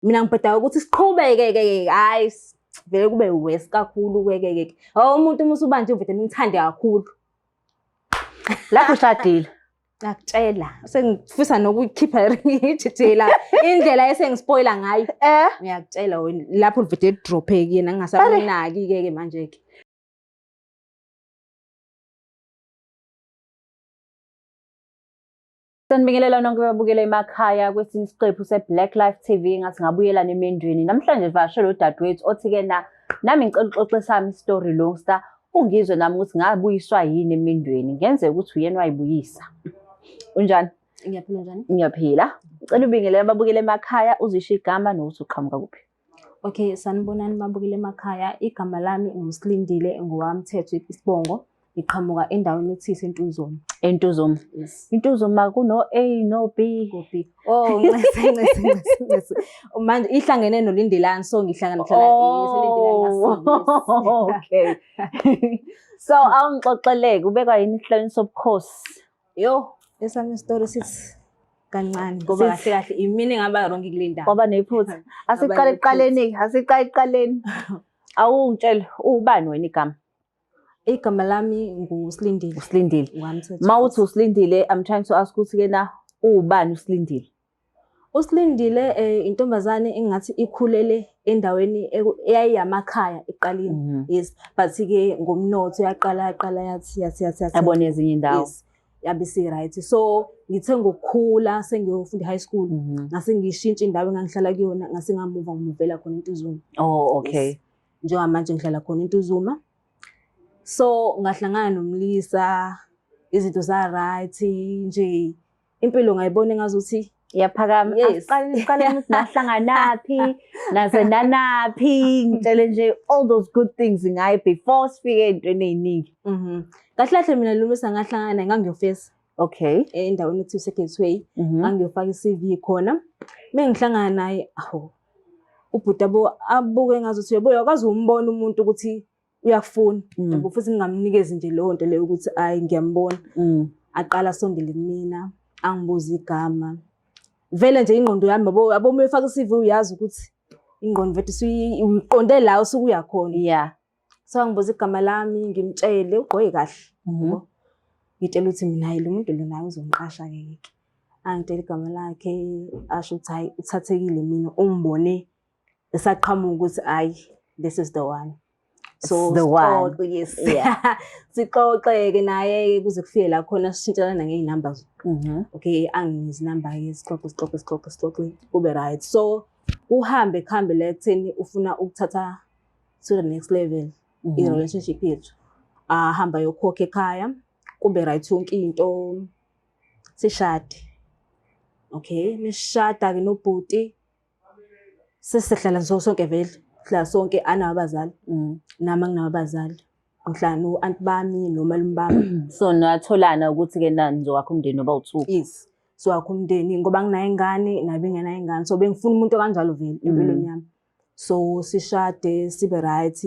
mina ngibheda ukuthi siqhubeke hayi vele kube worse kakhulu ke umuntu uma usubanje uvete nimthande kakhulu lapho ushadile ngakutshela sengifisa nokuyikhipha ngijije la indlela esengispoila ngayo ngiyakutshela wena lapho uvete drop-e kuyena ngingasabonaki ke manje ke. Sanibingelela nonke babukela emakhaya kwesinye isiqephu se-Black Life TV ngathi ngabuyela nemendweni. Namhlanje vashe lo dadewethu othi-ke nami ngicela uxoxe sami isitori lo star ungizwe nami ukuthi ngabuyiswa yini emendweni. Ngenzeka ukuthi uyena wayibuyisa. Unjani? Ngiyaphila njani? Ngiyaphila. Ngicela ubingelela babukela emakhaya uzisho igama nokuthi uqhamuka kuphi. Okay, sanibonani babukela emakhaya. Igama lami nguSilindile ngowamthetho isibongo. Iqhamuka endaweni ethize eNtuzuma. eNtuzuma. Yes. Intuzuma kuno A no B. Kuphi? Oh, ncese. Manje ihlangene noLindelani so ngihlangana Okay. So awungixoxeleke ubekwa yini isihloni sobukhosi? Yo, esami story sithi kancane ngoba kahle imini ngaba wrong kulinda. Ngoba nephutha. Asiqale eqaleni. Awungitshela ubani wena igama? Igama lami nguSilindile. uSilindile. Ngwamthetho. Mawuthi uSilindile, I'm trying to ask ukuthi ubani uSilindile? uSilindile intombazane engathi ikhulele endaweni eyayiyamakhaya eqaleni. Yes, but ke ngomnotho yaqala yathi Yabona ezinye indawo. Yes. Yabe right. So ngithe ngokukhula sengiyofunda high school ngase ngishintsha indawo engangihlala kuyona ngase ngamuvela khona eNtuzuma. Oh, okay. Njengamanje ngihlala khona eNtuzuma. So ngahlangana nomlisa izinto za right nje impilo ngayibona engazuthi iyaphakama. Asiqale ukuthi nahlanganaphi nazenanaphi ngitshele nje all those good things ngaye before sifike entweni eziningi. Kahle mina lumisa ngahlangana ngangiyofesa. Okay. Endaweni ethi Secretary ngangiyofaka iCV khona. Mengihlangana naye ubhutabo abuke ngazuthi yebo yakwazi umbona umuntu ukuthi uyafuna yabo futhi ngingamnikezi nje leyo nto leyo ukuthi ayi ngiyambona. Aqala sondele kumina angibuza igama. Vele nje ingqondo yami yabo uma ufaka iCV uyazi ukuthi ingqondo vethi uyiqonde la usukuya khona. Yeah. So ngibuza igama lami ngimtshele ugqoke kahle. Ngitshela ukuthi mina lo muntu lo naye uzongiqasha ke. Angitshela igama lakhe asho ukuthi hayi uthathekile mina ungibone esaqhamuka ukuthi ayi this is the one. So the one. Yes. Yeah. Sixoxe-ke naye kuze kufike la khona sishintshelana ngey'numbers. Okay, angizi number sixoxe kube right. So uhambe le ekutheni ufuna ukuthatha to the next level i-relationship yethu. Hamba yokhokha ekhaya kube right yonke into sishade. Okay, nishada ke nobhuti sesihlala sonke vele. Sihlala sonke anabazali nami nginabazali. Ngihlala no-aunt bami nomalume bami. So natholana ukuthi nizokwakha umndeni oba-2. Yes. So akho umndeni ngoba nginayo ingane nabe ngenayo ingane. So bengifuna umuntu kanjalo vele empilweni yami. So sishade sibe right.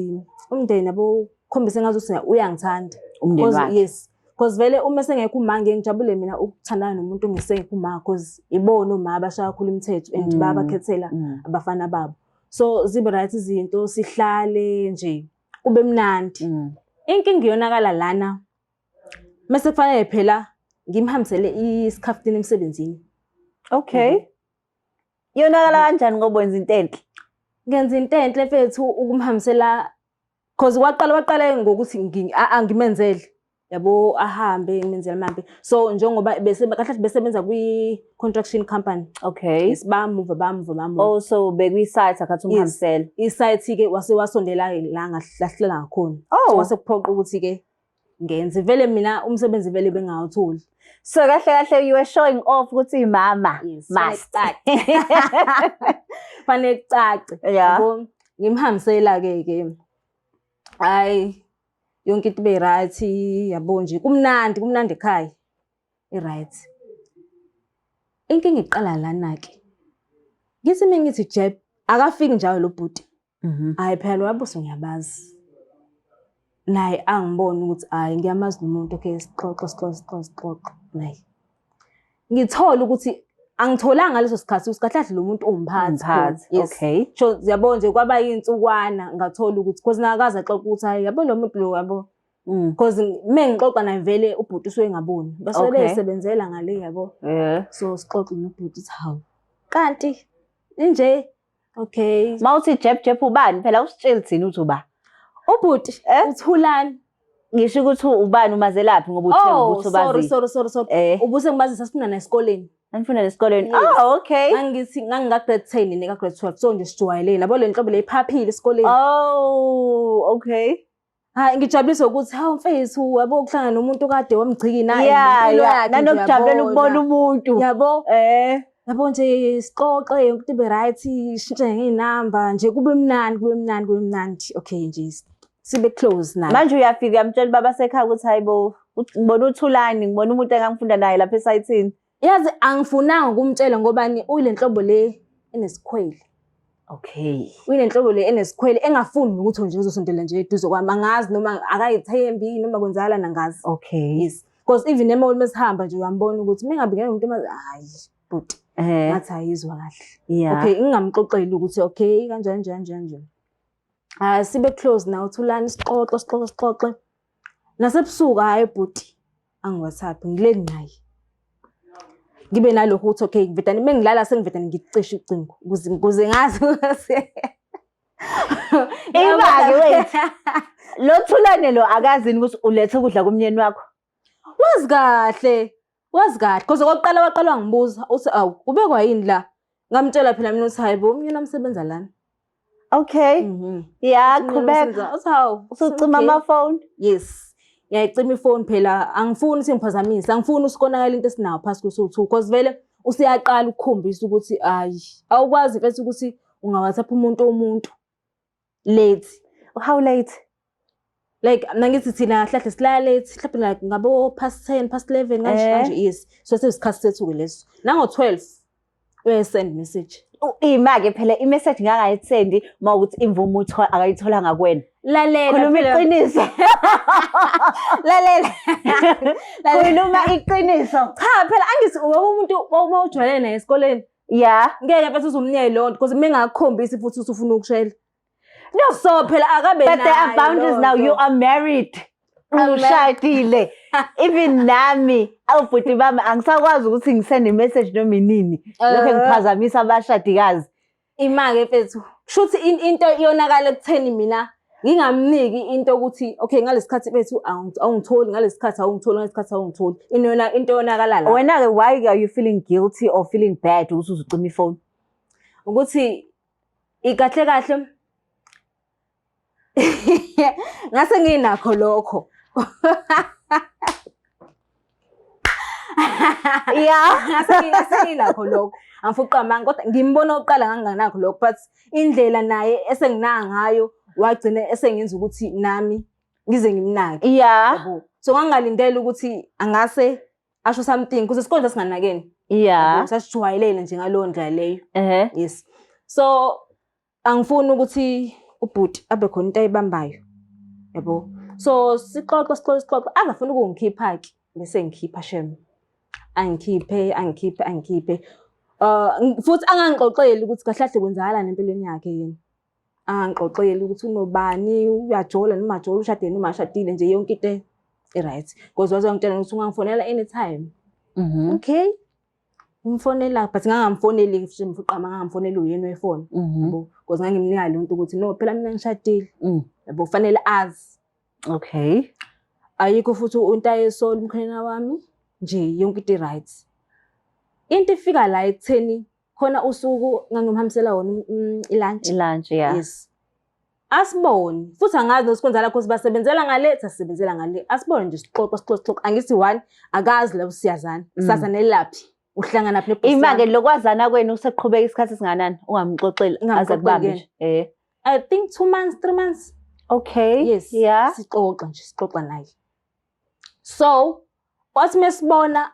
Umndeni yabo khombise ngazuthi uyangithanda. Umndeni wakhe. Yes. Because vele uma sengekho uma ngijabule mina ukuthandana nomuntu ngisengekho uma because ibona uma abashaya kakhulu imithetho and babakhethela abafana babo. So zibe right izinto sihlale nje kube mnandi. Inkinga iyonakala lana. Mase kufanele phela ngimhambisele isikhaftini emsebenzini. Okay. Iyonakala kanjani ngoba wenza into enhle? Ngenza into enhle mfethu ukumhambisela because waqala ngokuthi angimenzele. Yabo ahambe ngimenzela manje. So njengoba kahle besebenza kwi-construction company. Okay. Bamove. Also bekwi-site akathi umhambisela. I-site ke wasondela la ngahlela ngakhona. Wase kuphoqa ukuthi ke ngenze vele mina umsebenzi vele bengawutholi. So kahle you were showing off ukuthi imama must. Fanele kucace. Yabo ngimhambisela ke. Hayi yonke into be right yabo nje kumnandi ekhaya right. Inkinga iqala lana ke ngithi mengithi Jeb akafiki njalo lo bhuti. Hayi phela wabuso ngiyabazi naye angibona ukuthi hayi ngiyamazi umuntu okay sixoxe naye ngithola ukuthi angitholanga ngaleso sikhathi ukuthi kahle kahle lo muntu umphathi. Okay. So yabo nje kwaba yinsukwana ngathola ukuthi because nakaza xoxa ukuthi hayi yabo lo muntu lo yabo. Because mengixoxa naye vele ubhuti usuke engaboni. Base besebenzela ngale yabo. So sixoxe nobhuti ukuthi hawu. Kanti nje okay. Mawuthi jeb ubani phela usitsheli thina uthi uba. Ubhuti uthulani. Ngisho ukuthi ubani umazelaphi ngoba uthe ukuthi ubazi. Sorry. Ubuse ngibazisa sifuna na esikoleni. Anifuna nesikoleni. Oh, okay. Ngangithi nganga grade 10 neka grade 12 so nje sijwayelene. Yabo le nhlobo le iphaphile esikoleni. Oh, okay. Hayi ngijabulisa ukuthi hawu mfethu yabo ukuhlangana nomuntu kade wamgciki naye impilo yakhe. Nanokujabulela ukubona umuntu. Yabo. Yabo nje sixoxe yonke into ibe right, shintshe ngeinamba nje kube mnandi. Okay nje sibe close naye. Manje uyafika uyamtshela baba sekhaya ukuthi hayibo ngibona uthulani ngibona umuntu engangifunda naye lapha esayithini. Yazi angifunanga ukumtshela ngoba uyile nhlobo le enesikhwele. Okay. Uyile nhlobo le enesikhwele engafuni ukuthi nje uzosondela nje eduze kwami angazi noma akayithembi noma kwenzala nangazi. Okay. Yes. Because even emoli mesihamba nje uyambona ukuthi mingabe ngeke umuntu hayi but ngathi ayizwa kahle. Okay ngingamxoxeli ukuthi okay kanjani. Sibe close now uthulani sixoxe. Nasebusuku hayi bhuti angi-WhatsApp ngileni naye. Ngibe nalokho ukuthi okay ngivedane mengilala sengivedane ngicishe ucingo ukuze ngazi ukuthi Imake wethu. Lo thulane lo akazini ukuthi ulethe ukudla kumnyeni wakho. Wazi kahle because okokuqala waqala ngibuza uthi awu ubekwa yini la ngamtshela phela mina uthi hayibo umnyeni amsebenza lana. Okay. Yeah, qhubeka. Usawu usucima amafoni. Yes. Ngiyayicima ifoni phela angifuni ukuthi ngiphazamise angifuni usikonakala into esinayo phasi kuso because vele usiyaqala ukukhombisa ukuthi ayi awukwazi mfethu ukuthi unga-WhatsApp umuntu late. How late? Like nangithi thina hlahle silala late mhlawumbe like ngabo past 10 past 11 kanje yes so sesikhathi sethu ke leso nango 12 uyasend message. Imake phela imessage ngangayitsendi mawukuthi imvumo akayithola ngakwena. Lalela khuluma iqiniso. Lalela. Khuluma iqiniso. Cha phela angithi umuntu uma ujwayele naye esikoleni. Yeah. Ngeke mfethu uzumnyele lonto because mengakukhombisi futhi usufuna ukushela. No so phela akabe nayo. But there are boundaries now. You are married. Ushadile. Even nami awubhuti bami angisakwazi ukuthi ngisende message noma inini. Lokho ngiphazamisa abashadikazi. Imake mfethu. Shuthi into iyonakala ekutheni mina ngingamniki into ukuthi okay ngalesikhathi bethu awungitholi ngalesikhathi awungitholi into yonakala la. Wena ke why are you feeling guilty or feeling bad ukuthi uzucima ifoni? Ukuthi ikahle ngase nginakho lokho. Yeah, ngase nginakho lokho. Angifuqa manga kodwa ngimbona oqala nganganakho lokho but indlela naye esenginaka ngayo wagcina esengenza ukuthi nami ngize ngimnake. Yeah. So ngangalindela ukuthi angase asho something kuze sikonje singanakeni. Yeah. Sasijwayelene nje ngalowo ndlela leyo. Yes. So angifuni ukuthi ubhuti abe khona into ayibambayo. Yabo. So sixoxe azafuna ukungikhipha ke bese ngikhipha shem. Angikhiphe. Futhi angangixoxeli ukuthi kahlahle kwenzakalani empilweni yakhe yena. Angixoxeli ukuthi unobani uyajola noma ajola ushade noma ashadile nje yonke into right because wazongitshela ukuthi ungangifonela anytime. Okay. Ngimfonela but ngangamfoneli ngifika ngangamfonela uyena wefoni yabo because ngangimnika le nto ukuthi no phela mina ngishadile yabo kufanele azi. Okay. Ayikho futhi untayesola umkhwena wami nje yonke into right. Into ifika la ekutheni khona usuku ngangimhambisela wona ilunch. Yeah. Yes. Asibone futhi angazi nosikwenzala because basebenzela ngale sasebenzela ngale asibone nje sixoxe angithi one akazi la usiyazana sazana elaphi uhlangana phi nebhosi. Imake lokwazana kwenu useqhubeka isikhathi singanani ungamxoxeli aze kubambe nje. I think 2 months 3 months. Okay. Yes. Yeah. Sixoxa naye. So wathi mesibona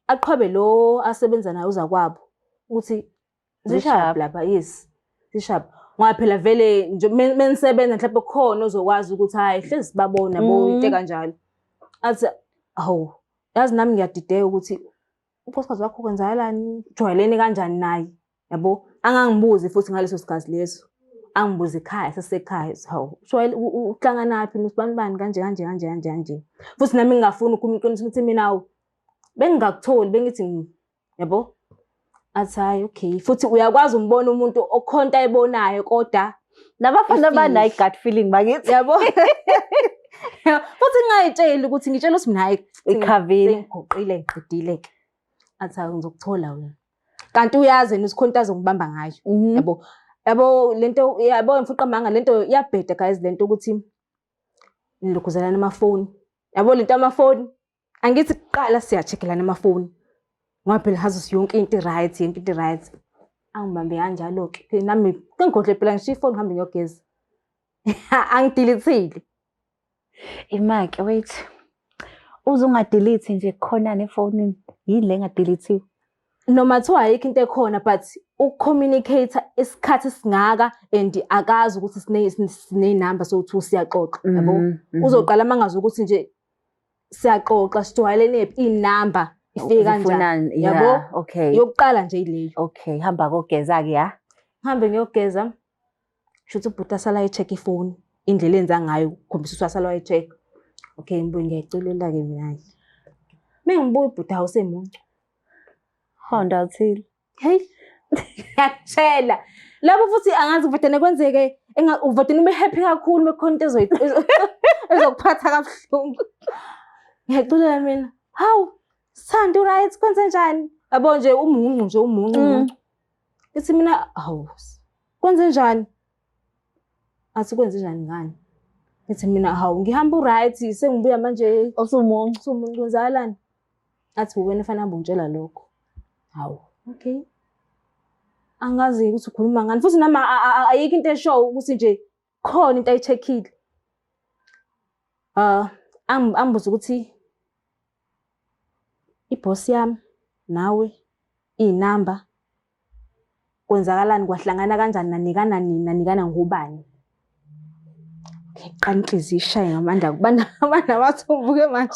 aqhobe lo asebenza naye uzakwabo ukuthi zishap lapha. Yes. Zishap. Ngoba phela vele nje menisebenza mhlawumbe khona ozokwazi ukuthi hayi hlezi babona bo into kanjalo. Athi awu yazi nami ngiyadideka ukuthi unkosikazi wakho kwenzakalani, ujwayelene kanjani naye, yabo? Angangibuzi futhi ngaleso sikhathi leso. Angibuze ekhaya, sasekhaya, hawu, uhlanganaphi nosibani bani kanje. Futhi nami ngingafuni ukuqinisa ukuthi mina bengingakutholi, bengithi yabo? Athi hayi, okay. Futhi uyakwazi umbona umuntu okhonta ebonayo kodwa nabafana abanayo gut feeling bakithi, yabo? Futhi ngingayitsheli ukuthi ngitshela ukuthi mina hayi ikhavile ngigoqile ngiqedile-ke. Athi hayi ngizokuthola wena. Kanti uyazi nesikhonto azongibamba ngayo, yabo? Yabo lento, yabo mfuqa manga lento iyabheda guys, lento ukuthi nilokhuzelana amafoni. Yabo lento amafoni, angithi kuqala siya-checkelana amafoni. Ngoba phela hazi yonke into right. Angibambe kanjalo-ke. Nami ngikhohle phela ngishiya ifoni ngihambe ngiyogeza. Angidilithile. Imake wait. Uze ungadelete nje khonana efonini. Yini le engadelithiwe? Noma kuthiwa ayikho into ekhona but uku-communicate isikhathi singaka and akazi ukuthi siney'namba sokuthi siyaxoxa, yabo? Uzoqala mangazi ukuthi nje siyaxoxa sijwayelene iy'namba ifike kanjani, yabo? Okay. Yokuqala nje ileyo. Okay, hamba kogeza-ke ya. Ngihambe ngiyogeza. Shuthi ubhuti asala ayi-check ifoni. Indlela enza ngayo ukukhombisa ukuthi asala ayi-check. Okay, ngibuye ngiyayicelela-ke mina. Mengibuya ubhuti awusemuncu. Honda uthile. Hey. Ngiyakutshela. Lapho futhi angazi uvedane kwenzeke uvedane ube happy kakhulu bekhona into ezokuphatha kabuhlungu. Ngiyaxolela mina. Hawu, Sithando right kwenze njani? Yabo nje umuncu. Ithi mina hawu. Kwenze njani? Athi kwenze njani ngani? Ithi mina hawu ngihamba right sengibuya manje usumuncu kwenzakalani? Athi wena fanele ungitshela lokho. Hawu, okay. Angazi ukuthi ukhuluma ngani futhi nami ayikho into eshow ukuthi nje khona into ayi-checkile. Angibuza ukuthi iboss yami nawe iy'namba kwenzakalani, kwahlangana kanjani, nanikana nini, nanikana ngubani? Qala inhliziyo ishaye ngamandla kubanda bathumbuke manje.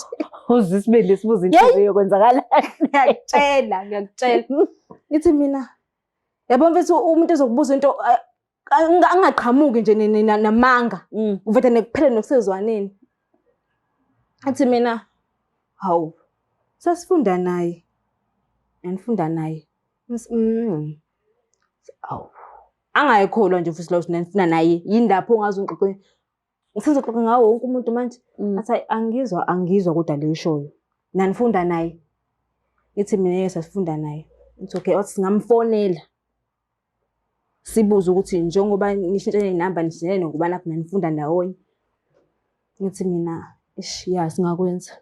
Uze sibe lesibuza inhliziyo kwenzakalani? Ngiyakutshela. Ngithi mina yabo mfethu umuntu ezokubuza into angaqhamuki nje namanga. Uvete nekuphele nokusezwaneni. Athi mina hawu sasifunda naye. Anifunda naye. Awu. Angayikholwa nje futhi lo sinifuna naye. Yini lapho ongazi ungixoxe. Ngisenzoxoxa ngawo wonke umuntu manje. Athi angizwa kodwa leyo shoyo. Nanifunda naye. Ithi mina yeke sasifunda naye. It's okay, othi singamfonela. Sibuza ukuthi njengoba nishintshene inamba nishintshene ngoba lapho nanifunda ndawonye. Ngithi mina ya singakwenza.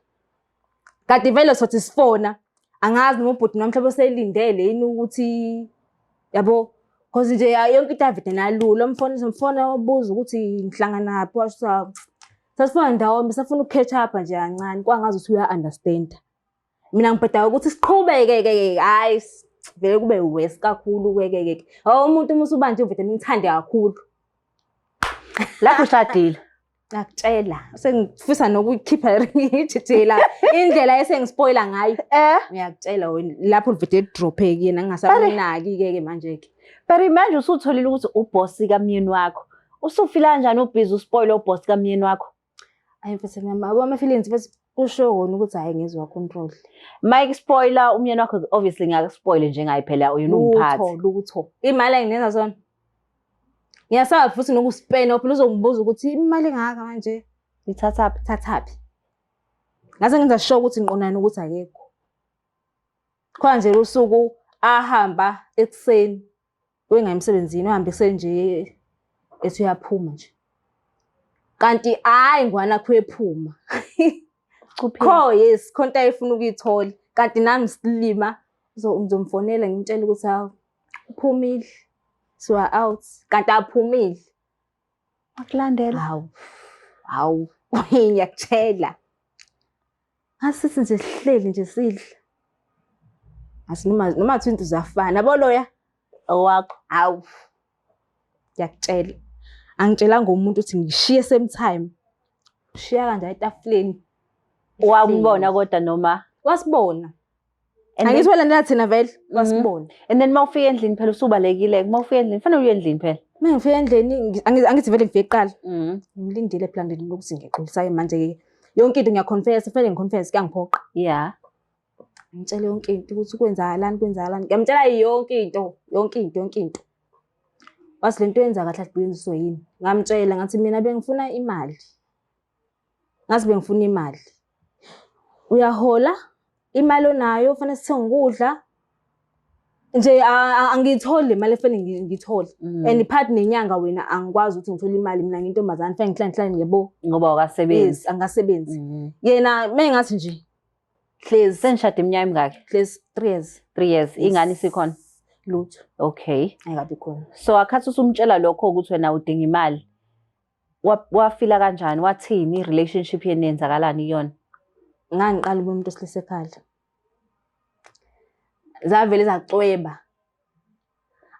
Kanti vele sothi sifona angazi noma ubhuti namhlanje selindele yini ukuthi yabo cause nje yonke into avide nalula umfona obuza ukuthi ngihlangana naphi washo sasifona ndawonye besafuna ukuketch up nje kancane kwangazi ukuthi uya understand. Mina ngibheda ukuthi siqhubeke hayi vele kube worse kakhulu ke. Umuntu musuba nje uvede nimthande kakhulu. Lapho ushadile. Ngakutshela sengifisa nokuyikhipha ngijijela indlela esengispoila ngayo. Ngiyakutshela wena lapho uvede drop-ke yena ngingasabenaki-ke manje-ke. Pero manje usutholile ukuthi uboss kamyeni wakho. Usufila kanjani ubhizi uspoila uboss kamyeni wakho? Ayi mfethu mama ama-feelings bese kusho wona ukuthi hayi ngezwa control. Mike spoiler umyeni wakho obviously ngakaspoile njengayi phela uyena umphathi. Lutho. Imali enginenza zona. Ngiyasaba futhi nokuspend phela uzongibuza ukuthi imali engaka manje thathaphi. Ngase ngenza sure ukuthi ngiqonana ukuthi akekho. Khona nje usuku ahamba ekuseni wengayemsebenzini uhamba ekuseni nje ethi uyaphuma nje. Kanti hayi ngwana kwephuma. Kho yes khonto ayifuna ukuyithola kanti nami silima ngizomfonela ngimtshela ukuthi hawu uphumile so out kanti aphumile akulandela hawu ngiyakutshela asithi nje sihleli nje sidla asinoma twinto zafana yabo loya owakho hawu ngiyakutshela angitshela ngomuntu ukuthi ngishiye same time shiya kanje etafuleni wakubona kodwa noma wasibona And then- Angithi walandela thina vele wasibona. And then mawufika endlini phela usubalekile mawufika endlini fanele uye endlini phela. Mengifika endlini angithi vele ngifike eqala. Ngimlindile phela ngidini ukuthi ngiqolisa manje yonke into ngiyaconfess fanele ngiconfess kuyangiphoqa. Yeah. Ngitshela yonke into ukuthi kwenzakalani. Ngiyamtshela yonke into. Wathi lento yenza kahle aduyenziswe yini. Ngamtshela ngathi mina bengifuna imali. Uyahola imali onayo fanele sithenge ukudla. Nje angiyitholi imali efanele ngiyithole. And part nenyanga wena angikwazi ukuthi ngithole imali mina ngintombazana fanele ngihlale yebo Ngoba awukasebenzi. Angasebenzi. Yena mengathi nje Hlezi senishade iminyaka emingaki? hlezi 3 years. 3 years. Ingane sikhona? Lutho. Okay. Ayikabi khona. So akhathi usumtshela lokho ukuthi wena udinga imali. Wafila kanjani? Wathini relationship yeni yenzakalani iyona? Ngangiqala umuntu osilise ekhaya. Zavele zacweba.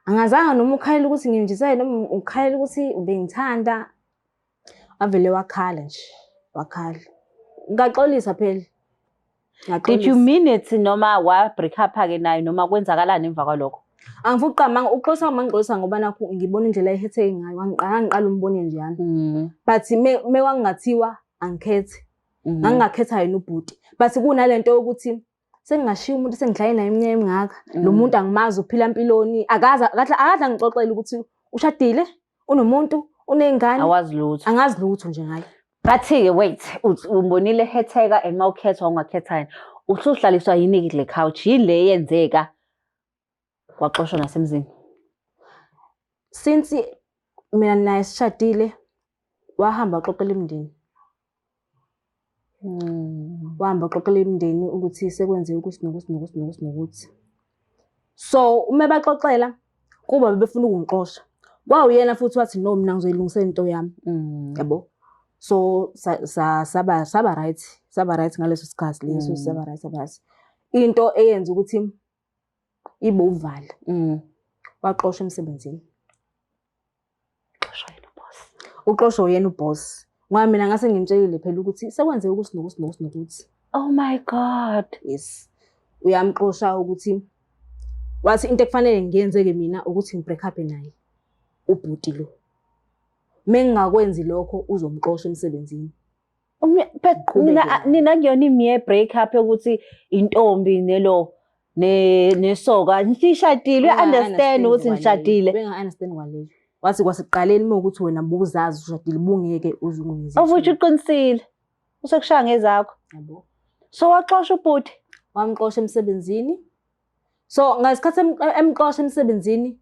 Angazanga noma ukhalela ukuthi ngimjisele noma ukhalela ukuthi ubengithanda. Avele wakhala nje. Wakhala. Ngaxolisa phela. Did you mean it noma wa break up ke nayo noma kwenzakalani emva kwalokho? Angifuqama uxosa mangixolisa ngoba nakho ngibona indlela ehetheke ngayo ngiqala umbone nje yana. But me wangathiwa angikhethe. Ngangakhetha yena ubhuti. But kunalento ukuthi sengingashiya umuntu sengihlaye naye iminyaka emingaka. Lo muntu angimazi uphila impiloni. Akadla ngixoxela ukuthi ushadile, unomuntu, unengane. Awazi lutho. Angazi lutho nje ngayo. Bathi wait, umbonile ehetheka and mawukhethwa ungakhetha yena. Uhluhlaliswa yini kule couch? Yini le yenzeka? Waxoshwa nasemzini. Since mina naye sishadile wahamba xoxela imndeni. Wahamba xoxela imndeni ukuthi sekwenziwe ukuthi. So uma baxoxela kuba bebefuna ukungixosha. Kwawuyena futhi wathi no mina ngizoyilungisela into yami. Yabo. So saba right ngaleso sikhathi leso saba right. Into eyenza ukuthi ibe uvala. Waxoshwa emsebenzini. Uxoshwa yena uboss. Ngoba mina ngase ngimtshelile phela ukuthi sekwenze ukuthi. Oh my God. Yes. Uyamxosha ukuthi wathi into ekufanele ngiyenzeke mina ukuthi ngibreak up naye. Ubhuti lo. Mengingakwenzi lokho uzomxosha emsebenzini. Nina kuyona imiye break up ukuthi intombi nelo nesoka nishadile understand ukuthi nishadile. Benga understand kwaleyo. Wathi kwasiqaleni ukuthi wena buzazi ushadile bungeke uzungizise. Avuthi uqinisile. Usekushaya ngezakho. Yabo. So waxoshwa ubhuti. Wamxosha emsebenzini. So ngasikhathi emxosha emsebenzini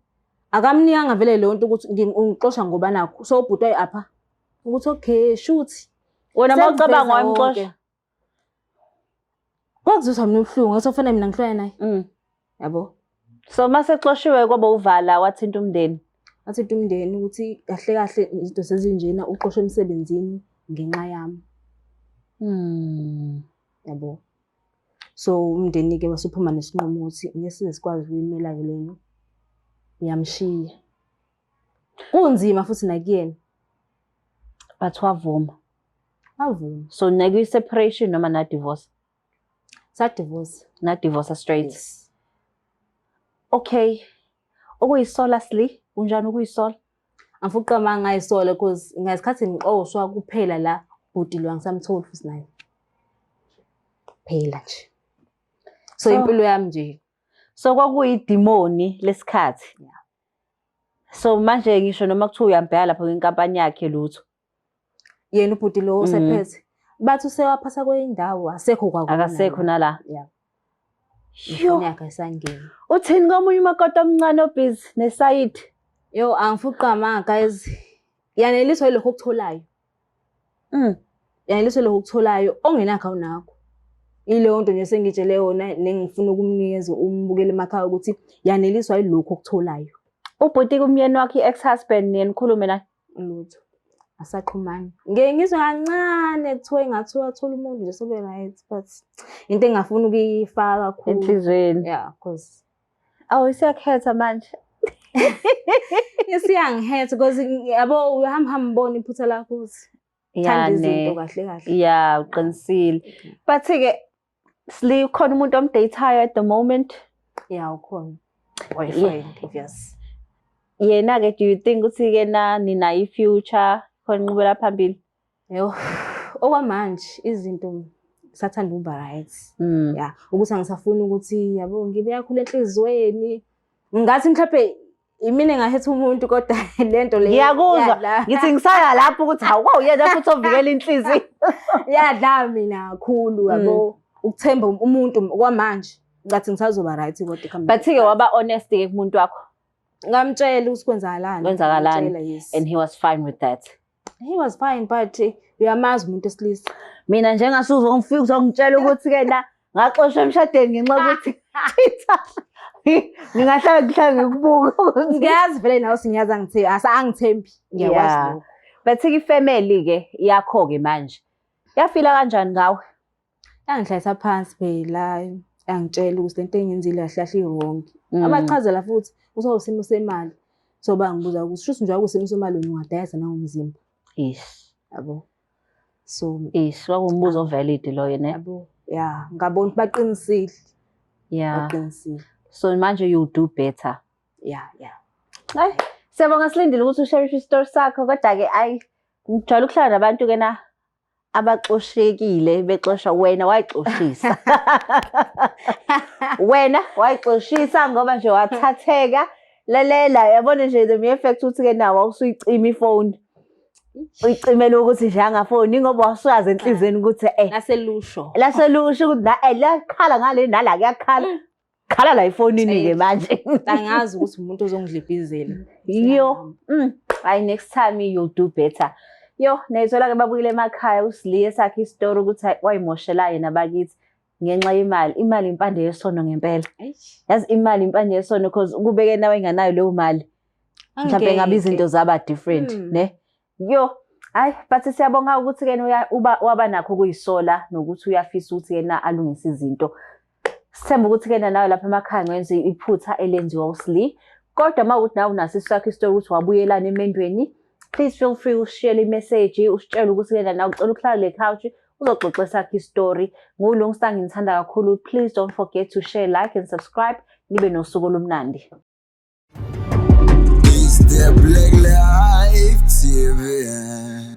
akamnikanga vele le nto ukuthi ngixosha ngoba nakho. So ubhuti apha ukuthi okay shoot. Wena mawucabanga wamxosha. Kwakuzwisa mina ubuhlungu ngasofanele mina ngihlwaya naye. Yabo. So mase xotshiwe kwaba uvala wathinta umndeni. Wathinta umndeni ukuthi kahle izinto sezinjena uxoshwe emsebenzini ngenxa yami. Yabo. So umndeni ke wasuphuma nesinqumo ukuthi ngeke sikwazi ukuyimela ke leyo. Uyamshiya. Kunzima futhi nakuyena. But wavuma. Wavuma. So nakuyi separation noma na divorce? Sa divorce. Na divorce straight. Yes. Okay. Okuyisola sli, unjani ukuyisola? Angifuqama ngayisola because ngasikhathi ngixoshwa kuphela la bhuti lo angisamtholi futhi naye. Phela nje. So impilo yami nje. So kwakuyidimoni lesikhathi. Yeah. So manje ngisho noma kuthiwa uyambheka lapha kwinkampani yakhe lutho. Yena ubhuti lo osephethe. Bathi usewaphasa kweyindawo asekho kwakona. Akasekho nala. Yeah. Yo. Yakhe sangena. Uthini komunye umakoti omncane obhizi nesayidi? Yo angifuqama guys. Yaneliswa lokho okutholayo. Yaneliswa lokho okutholayo ongenakho awunakho. Ileyo nto nje sengitshele yona nengifuna ukumnikeza umbukele emakhaya ukuthi yaneliswa yilokho okutholayo. Ubhuti kumyeni wakhe ex-husband nikhulume naye lutho. Asaqhumana. Ngizwe kancane kuthiwa engathiwa athola umuntu nje sobe right but into engafuna ukuyifaka kakhulu enhlizweni. Yeah, because isiyakhetha manje. Isiyangihetha because yabo uhamba mbona iphutha lakho uthi. Thanda izinto kahle kahle. Yeah, uqinisile. But ke Sli, ukhona umuntu omdateayo at the moment? Yeah, ukhona. Boyfriend, yes. Yena-ke, do you think ukuthi-ke ninayo i-future? Khona inqubela phambili? Yo, okwamanje izinto sathanda ukuba right. Yeah, ukuthi angisafuni ukuthi yabo ngibe yakhula enhlizweni. Ngathi mhlawumbe imina engahetha umuntu kodwa lento le. Ngiyakuzwa. Ngithi ngisaya lapho ukuthi awuyena futhi ovikela inhliziyo. Yadla mina kakhulu yabo. Ukuthemba umuntu kwamanje ngathi ngisazoba right kodwa ikhamba. But-ke waba honest-ke kumuntu wakho. Ngamtshela ukuthi kwenzakalani. Kwenzakalani. And he was fine with that. He was fine, but uyamazi umuntu esilisa. Mina njengasuze ngifika uzongitshela ukuthi-ke ngaxoshwa emshadweni ngenxa yokuthi ngingahlala ngikubuka. Ngiyazi vele nawe singiyazi angithembi. Ngiyakwazi lokho. But-ke ifamily-ke yakho-ke manje. Yafila kanjani ngawe? Yangihlalisa phansi phela. Yangitshela ukuthi lento engiyenzile yahlahla iwrong. Abachazela futhi usawusimo semali. So bangibuza ukuthi shuthi nje akusimo semali wena ungadayisa nangomzimba. Yabo. So wakumbuzo valid loyo ne. Yabo. Yeah, ngabona baqinisile. Yeah. Baqinisile. So manje you do better. Yeah. Hayi, siyabonga Silindile ukuthi ushare i-story sakho kodwa-ke ngijwayele ukuhlala nabantu-ke abaxoshekile bexosha wena wayixoshisa. Wena wayixoshisa ngoba nje wathatheka. Lalela yabona nje the mere fact ukuthi-ke nawe usuyicima ifoni. Uyicimela ukuthi nje angafoni ngoba wasuyazi enhlizweni ukuthi laselusho ukuthi lakhala ngale nala kuyakhala. Khala la ifonini-ke manje. Angazi ukuthi umuntu ozongidlibhizela. Yo, hayi next time you'll do better. Yo, nayizwela-ke babuyile emakhaya uSiliye sakhe isitori ukuthi wayimoshela yena bakithi ngenxa yemali. Imali impande yesono ngempela. Yazi imali impande yesono because ukubeke nawe enganayo leyo mali. Mhlawumbe ngabe izinto zaba different, ne? Yo, hayi but siyabonga ukuthi-ke waba nakho kuyisola nokuthi uyafisa ukuthi-ke alungise izinto. Sithemba ukuthi-ke nawe lapha emakhaya ngenze iphutha elenziwa uSiliye. Kodwa mawukuthi nawe unaso isakho isitori ukuthi wabuyelana emendweni. Please feel free ushare i-message usitshela ukuthi-ke nawe ucela ukuhlala le couch uzoxoxa sakhe i-story. Ngulungisang ngithanda kakhulu. Please don't forget to share, like and subscribe. Nibe nosuku olumnandi. It's the Black Life TV.